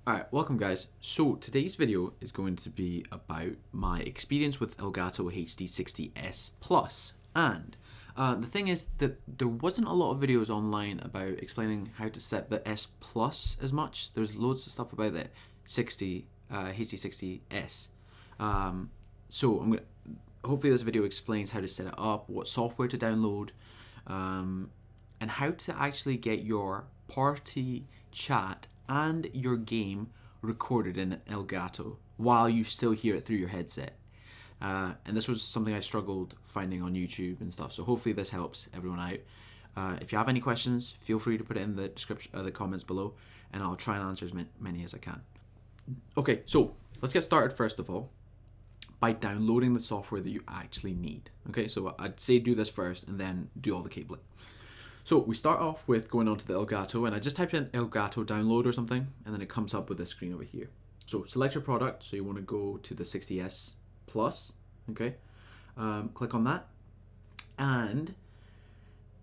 Alright, welcome guys. So today's video is going to be about my experience with Elgato HD60s Plus. And the thing is that there wasn't a lot of videos online about explaining how to set the S Plus as much. There's loads of stuff about the HD60s. So hopefully this video explains how to set it up, what software to download, and how to actually get your party chat and your game recorded in Elgato while you still hear it through your headset. And this was something I struggled finding on YouTube and stuff, so hopefully this helps everyone out. If you have any questions, feel free to put it in the description, the comments below, and I'll try and answer as many as I can. Okay, so let's get started first of all by downloading the software that you actually need. Okay, so I'd say do this first and then do all the cabling. So we start off with going onto the Elgato, and I just typed in Elgato download or something, and then it comes up with this screen over here. So select your product, so you want to go to the 60s Plus, okay? Click on that, and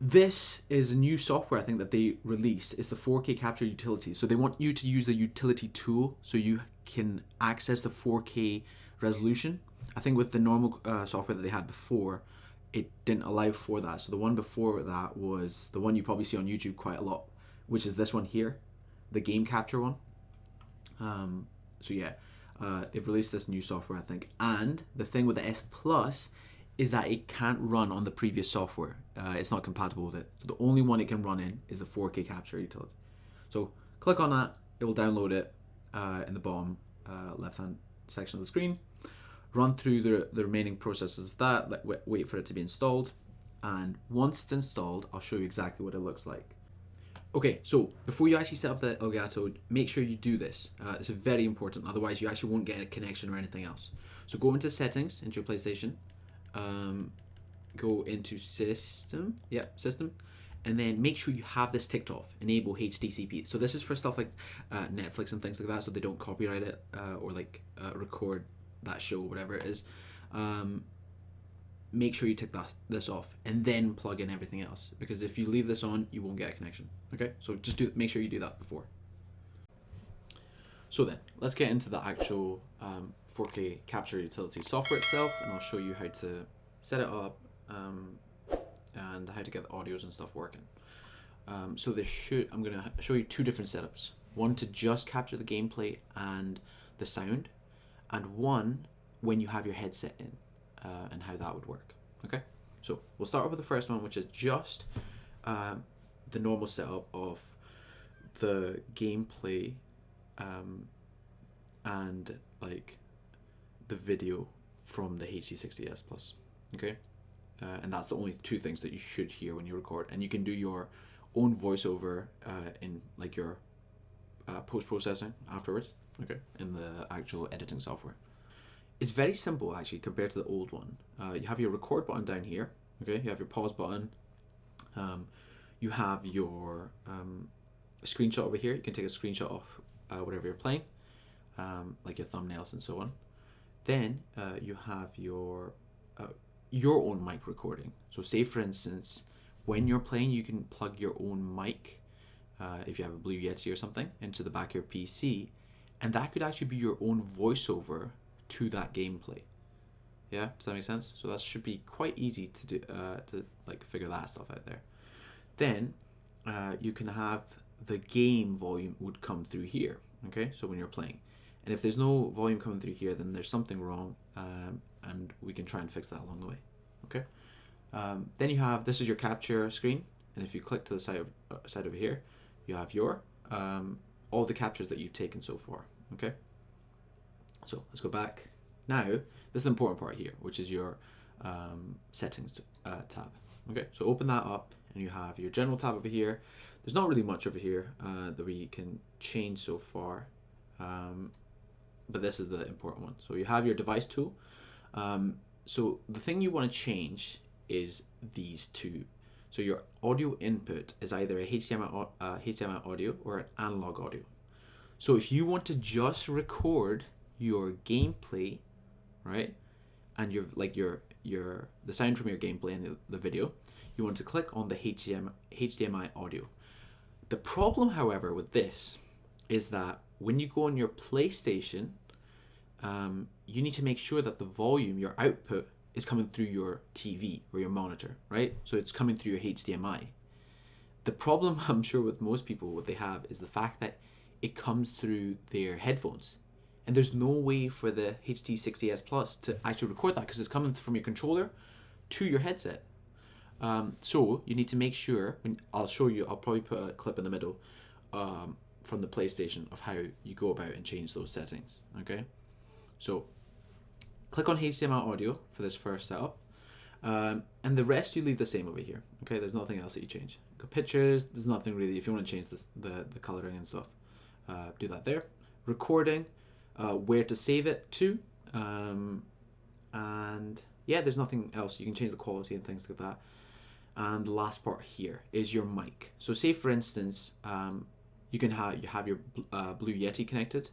this is a new software I think that they released. It's the 4K capture utility. So they want you to use the utility tool so you can access the 4K resolution. I think with the normal software that they had before, it didn't allow for that. So the one before that was the one you probably see on YouTube quite a lot, which is this one here, the game capture one. So yeah, they've released this new software I think, and the thing with the S Plus is that it can't run on the previous software. It's not compatible with it. So the only one it can run in is the 4K capture utility. So click on that, it will download it in the bottom left hand section of the screen. Run through the remaining processes of that, wait for it to be installed, and once it's installed, I'll show you exactly what it looks like. Okay, so before you actually set up the Elgato, make sure you do this. It's very important, otherwise you actually won't get a connection or anything else. So go into settings, into your PlayStation, go into system, and then make sure you have this ticked off, enable HDCP. So this is for stuff like Netflix and things like that, so they don't copyright it or record that show, whatever it is. Make sure you tick this off and then plug in everything else, because if you leave this on, you won't get a connection. Okay, so just make sure you do that before. So then let's get into the actual 4K capture utility software itself, and I'll show you how to set it up and how to get the audios and stuff working. So I'm gonna show you two different setups, one to just capture the gameplay and the sound, and one when you have your headset in, and how that would work. Okay, so we'll start off with the first one, which is just the normal setup of the gameplay and like the video from the HD60s Plus. Okay, and that's the only two things that you should hear when you record, and you can do your own voiceover in like your post-processing afterwards. Okay, in the actual editing software. It's very simple actually compared to the old one. You have your record button down here. Okay, you have your pause button. You have your screenshot over here. You can take a screenshot of whatever you're playing, like your thumbnails and so on. Then you have your own mic recording. So say for instance, when you're playing, you can plug your own mic, if you have a Blue Yeti or something, into the back of your PC. And that could actually be your own voiceover to that gameplay. Yeah, does that make sense? So that should be quite easy to do, to like figure that stuff out there. Then you can have the game volume would come through here. Okay, so when you're playing, and if there's no volume coming through here, then there's something wrong, and we can try and fix that along the way. Okay. Then you have, this is your capture screen, and if you click to the side over here, you have your all the captures that you've taken so far. Okay, so let's go back. Now this is the important part here, which is your settings tab. Okay, so open that up and you have your general tab over here. There's not really much over here that we can change so far, but this is the important one. So you have your device tool. So the thing you want to change is these two. So your audio input is either a HDMI audio or an analog audio. So if you want to just record your gameplay, right, and the sound from your gameplay and the video, you want to click on the HDMI audio. The problem, however, with this is that when you go on your PlayStation, you need to make sure that the volume, your output, is coming through your TV or your monitor, right? So it's coming through your HDMI. The problem, I'm sure, with most people, what they have is the fact that it comes through their headphones. And there's no way for the HD60s Plus to actually record that because it's coming from your controller to your headset. So you need to make sure, I'll show you, I'll probably put a clip in the middle from the PlayStation of how you go about and change those settings, okay? So click on HDMI audio for this first setup. And the rest you leave the same over here, okay? There's nothing else that you change. Go pictures, there's nothing really. If you want to change this, the coloring and stuff, do that there. Recording, where to save it to, and yeah, there's nothing else. You can change the quality and things like that. And the last part here is your mic. So say for instance, you have your Blue Yeti connected,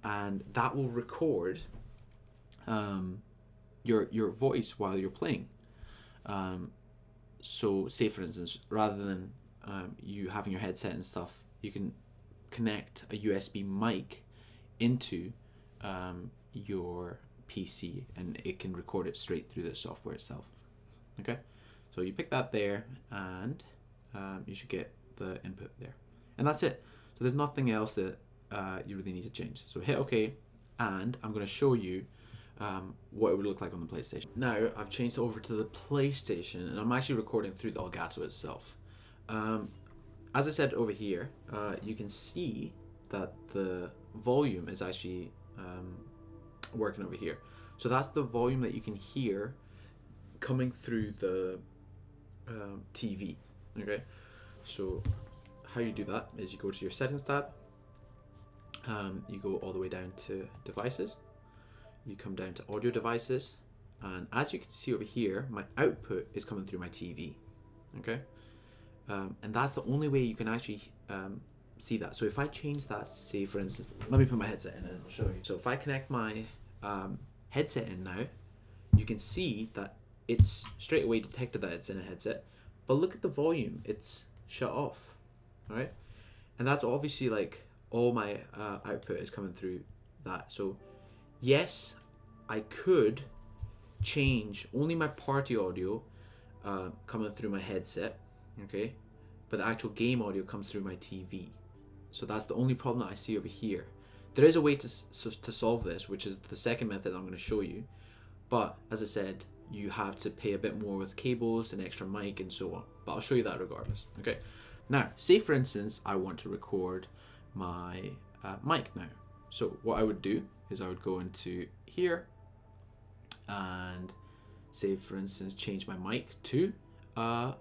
and that will record your voice while you're playing. So say for instance, rather than you having your headset and stuff, you can connect a USB mic into your PC, and it can record it straight through the software itself. Okay, so you pick that there, and you should get the input there, and that's it. So there's nothing else that you really need to change. So hit OK, and I'm going to show you what it would look like on the PlayStation. Now I've changed it over to the PlayStation, and I'm actually recording through the Elgato itself. As I said over here, you can see that the volume is actually working over here. So that's the volume that you can hear coming through the TV. Okay, so how you do that is you go to your settings tab, you go all the way down to devices, you come down to audio devices, and as you can see over here, my output is coming through my TV. Okay, and that's the only way you can actually see that. So if I change that, say for instance, let me put my headset in and I'll show you. So if I connect my headset in now, you can see that it's straight away detected that it's in a headset, but look at the volume, it's shut off. All right, and that's obviously like all my output is coming through that. So yes, I could change only my party audio coming through my headset, okay, but the actual game audio comes through my TV. So that's the only problem that I see over here. There is a way to solve this, which is the second method I'm going to show you, but as I said, you have to pay a bit more with cables, an extra mic, and so on, but I'll show you that regardless. Okay, now say for instance I want to record my mic now. So what I would do is I would go into here and say for instance change my mic to a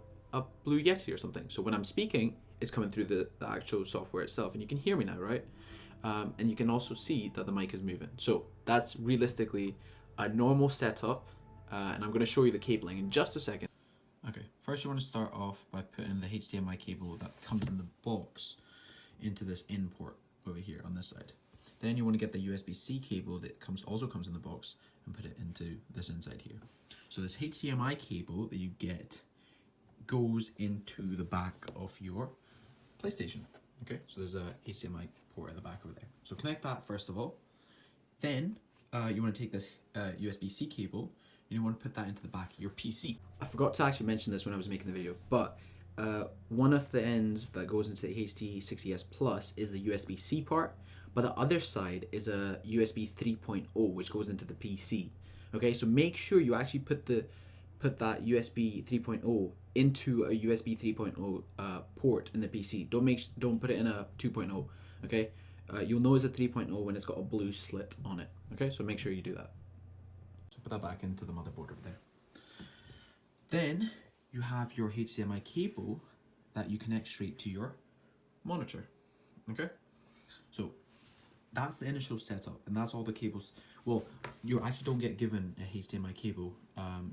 Blue Yeti or something. So when I'm speaking, it's coming through the actual software itself, and you can hear me now, right? And you can also see that the mic is moving. So that's realistically a normal setup, and I'm going to show you the cabling in just a second. Okay, first you want to start off by putting the HDMI cable that comes in the box into this in port over here on this side. Then you want to get the USB-C cable that also comes in the box and put it into this inside here. So this HDMI cable that you get goes into the back of your PlayStation. Okay, so there's a HDMI port at the back over there. So connect that first of all. Then you want to take this USB-C cable and you want to put that into the back of your PC. I forgot to actually mention this when I was making the video, but one of the ends that goes into the HD60s Plus is the USB-C part, but the other side is a USB 3.0 which goes into the PC. Okay, so make sure you actually put that USB 3.0 into a USB 3.0 port in the PC. Don't put it in a 2.0. Okay, you'll know it's a 3.0 when it's got a blue slit on it. Okay, so make sure you do that. So put that back into the motherboard over there. Then you have your HDMI cable that you connect straight to your monitor. Okay, so that's the initial setup, and that's all the cables. Well, you actually don't get given a HDMI cable.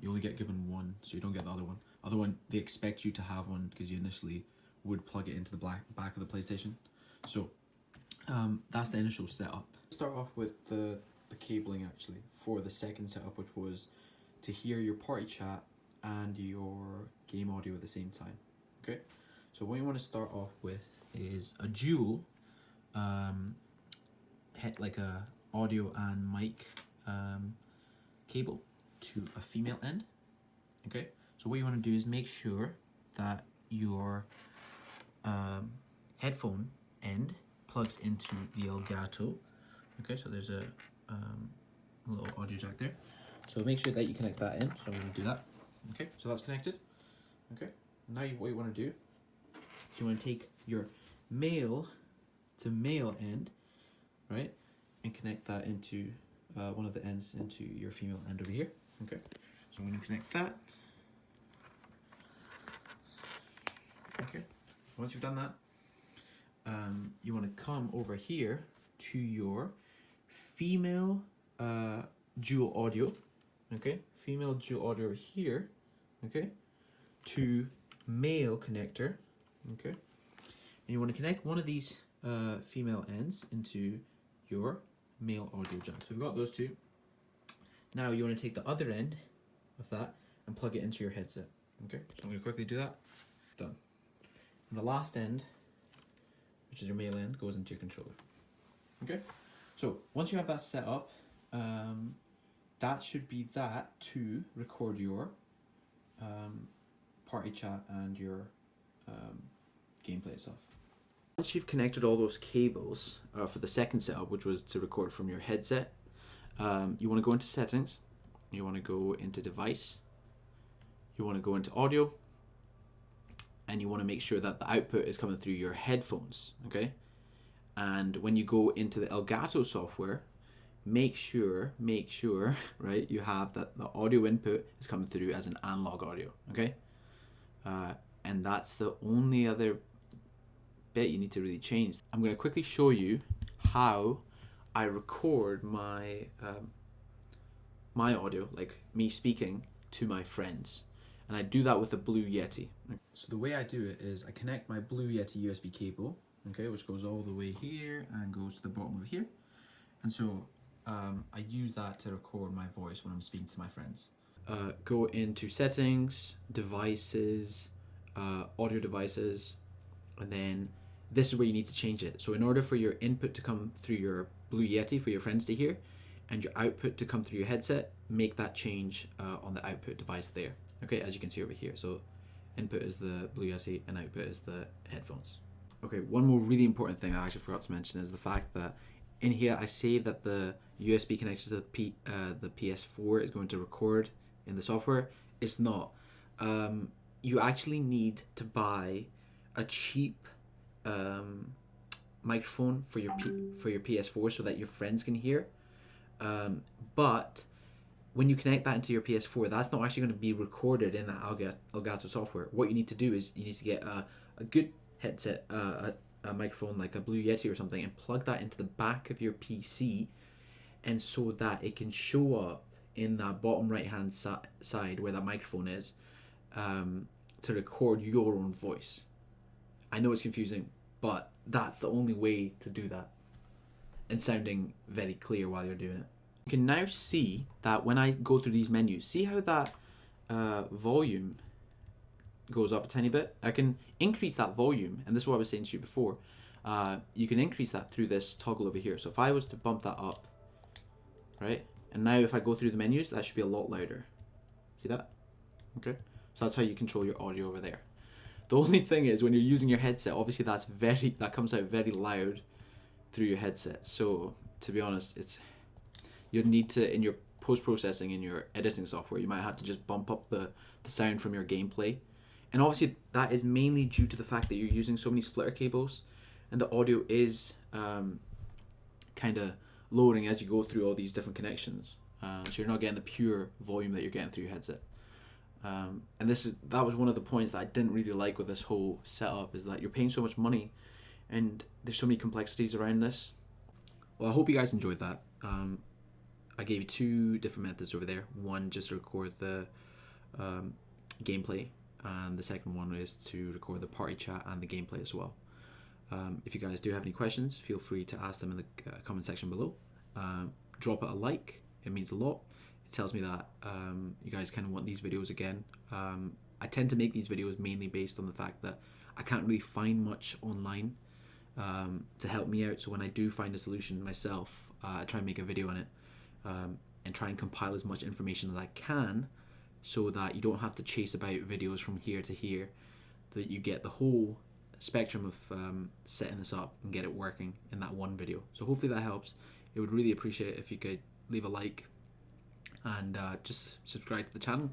You only get given one, so you don't get the other one. Other one, they expect you to have one because you initially would plug it into the back of the PlayStation. So that's the initial setup. Start off with the cabling actually for the second setup, which was to hear your party chat and your game audio at the same time. Okay, so what you want to start off with is a dual like a audio and mic cable to a female end. Okay, so what you want to do is make sure that your headphone end plugs into the Elgato. Okay, so there's a little audio jack there. So make sure that you connect that in. So I'm going to do that. Okay, so that's connected. Okay, now what you want to do is you want to take your male to male end, right, and connect that into one of the ends into your female end over here. Okay, so I'm going to connect that. Okay, once you've done that, you want to come over here to your female dual audio. Okay, female dual audio over here. Okay, to male connector. Okay, and you want to connect one of these female ends into your male audio jack. So we've got those two. Now you want to take the other end of that and plug it into your headset. Okay, so I'm going to quickly do that. Done. And the last end, which is your male end, goes into your controller. Okay, so once you have that set up, that should be that to record your party chat and your gameplay itself. Once you've connected all those cables for the second setup, which was to record from your headset, you want to go into settings, you want to go into device, you want to go into audio, and you want to make sure that the output is coming through your headphones, okay? And when you go into the Elgato software, make sure, right, you have that the audio input is coming through as an analog audio, okay? And that's the only other bit you need to really change. I'm going to quickly show you how I record my my audio, like me speaking to my friends. And I do that with a Blue Yeti. So the way I do it is I connect my Blue Yeti USB cable, okay, which goes all the way here and goes to the bottom of here. And so I use that to record my voice when I'm speaking to my friends. Go into settings, devices, audio devices, and then this is where you need to change it. So in order for your input to come through your Blue Yeti for your friends to hear, and your output to come through your headset, make that change on the output device there. Okay, as you can see over here. So input is the Blue Yeti and output is the headphones. Okay, one more really important thing I actually forgot to mention is the fact that in here I say that the USB connection to the PS4 is going to record in the software. It's not. You actually need to buy a cheap microphone for your PS4 so that your friends can hear. But when you connect that into your PS4, that's not actually going to be recorded in that Elgato software. What you need to do is you need to get a good headset, a microphone like a Blue Yeti or something, and plug that into the back of your PC, and so that it can show up in that bottom right hand side where that microphone is, to record your own voice. I know it's confusing, but that's the only way to do that and sounding very clear while you're doing it. You can now see that when I go through these menus, see how that volume goes up a tiny bit? I can increase that volume, and this is what I was saying to you before. You can increase that through this toggle over here. So if I was to bump that up, right? And now if I go through the menus, that should be a lot louder. See that? Okay. So that's how you control your audio over there. The only thing is when you're using your headset, obviously that comes out very loud through your headset. So to be honest, you'd need to, in your post-processing, in your editing software, you might have to just bump up the sound from your gameplay. And obviously that is mainly due to the fact that you're using so many splitter cables and the audio is kind of lowering as you go through all these different connections. So you're not getting the pure volume that you're getting through your headset. And that was one of the points that I didn't really like with this whole setup, is that you're paying so much money and there's so many complexities around this. Well, I hope you guys enjoyed that. I gave you two different methods over there. One just to record the gameplay, and the second one is to record the party chat and the gameplay as well. If you guys do have any questions, feel free to ask them in the comment section below. Drop it a like, it means a lot. It tells me that you guys kind of want these videos again. I tend to make these videos mainly based on the fact that I can't really find much online to help me out. So when I do find a solution myself, I try and make a video on it, and try and compile as much information as I can, so that you don't have to chase about videos from here to here, that you get the whole spectrum of setting this up and get it working in that one video. So hopefully that helps. It would really appreciate it if you could leave a like and just subscribe to the channel.